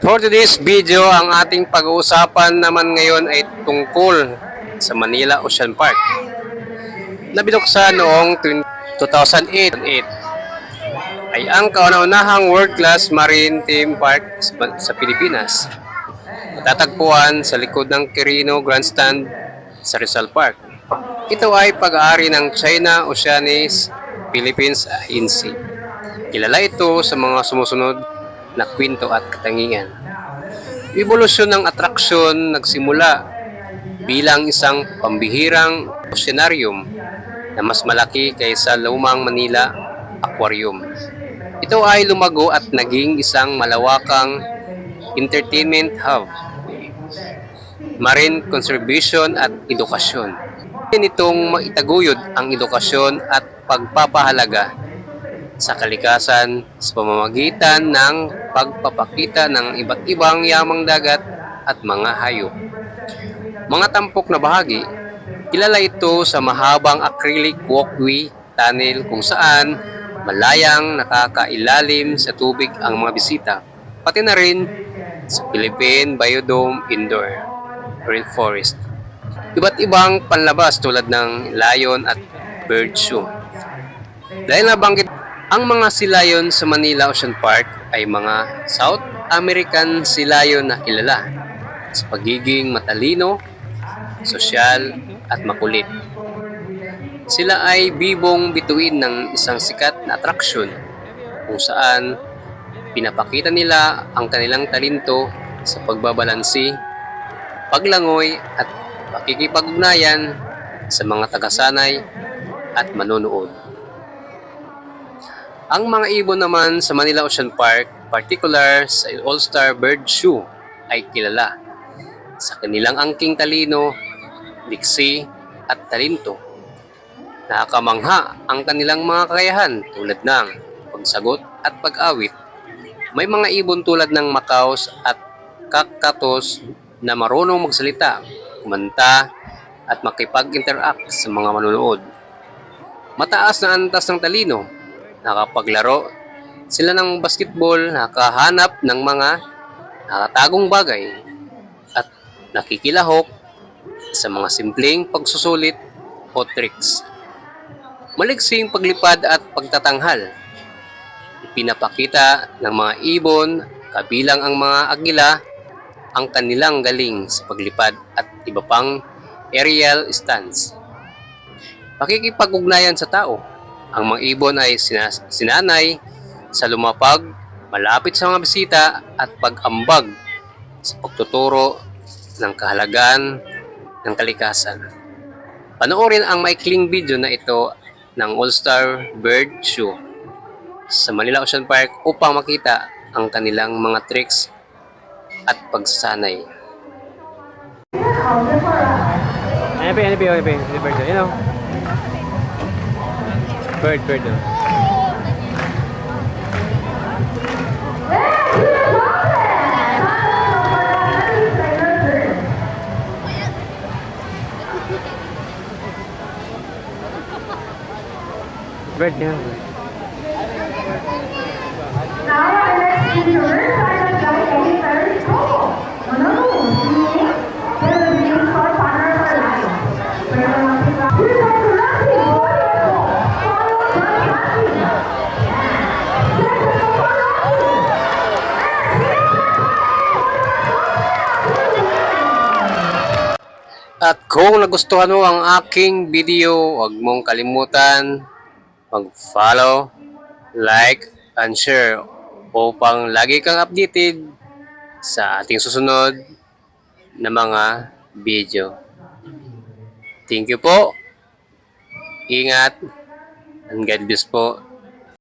For today's video, ang ating pag-uusapan naman ngayon ay tungkol sa Manila Ocean Park na binuksan noong 2008 ay ang kauna-unahang world-class marine theme park sa Pilipinas. Matatagpuan sa likod ng Quirino Grandstand sa Rizal Park. Ito ay pag-aari ng China Oceanic Philippines Inc. Kilala ito sa mga sumusunod na kwento at katangian. Evolusyon ng atraksyon nagsimula bilang isang pambihirang oceanarium na mas malaki kaysa lumang Manila Aquarium. Ito ay lumago at naging isang malawakang entertainment hub, marine conservation at edukasyon. Nitong maitaguyod ang edukasyon at pagpapahalaga sa kalikasan sa pamamagitan ng pagpapakita ng iba't ibang yamang dagat at mga hayop. Mga tampok na bahagi, kilala ito sa mahabang acrylic walkway tunnel kung saan malayang nakakailalim sa tubig ang mga bisita, pati na rin sa Philippine Biodome Indoor Rainforest. Iba't ibang panlabas tulad ng lion at bird show. Dahil nabanggit ang mga silayon sa Manila Ocean Park ay mga South American silayon na kilala sa pagiging matalino, sosyal at makulit. Sila ay bibong bituin ng isang sikat na atraksyon kung saan pinapakita nila ang kanilang talento sa pagbabalansi, paglangoy at pakikipag-ugnayan sa mga tagasanay at manonood. Ang mga ibon naman sa Manila Ocean Park, particular sa All-Star Bird Show, ay kilala sa kanilang angking talino, diksi at talento. Nakakamangha ang kanilang mga kakayahan tulad ng pagsagot at pag-awit. May mga ibon tulad ng macaws at kakatos na marunong magsalita, kumanta at makipag-interact sa mga manonood. Mataas na antas ng talino, nakapaglaro sila ng basketball, nakahanap ng mga nakatagong bagay at nakikilahok sa mga simpleng pagsusulit o tricks. Maliksing paglipad at pagtatanghal. Ipinapakita ng mga ibon, kabilang ang mga agila, ang kanilang galing sa paglipad at iba pang aerial stunts. Pakikipag-ugnayan sa tao. Ang mga ibon ay sinanay sa lumapag, malapit sa mga bisita at pag-ambag sa pagtuturo ng kahalagaan ng kalikasan. Panoorin ang maikling video na ito ng All-Star Bird Show sa Manila Ocean Park upang makita ang kanilang mga tricks at pagsasanay. Ano ba? You know? Bird. Bird niya. Now our next speaker is Dr. Eddie Cole. At kung nagustuhan mo ang aking video, huwag mong kalimutan mag-follow, like, and share upang lagi kang updated sa ating susunod na mga video. Thank you po. Ingat and God bless po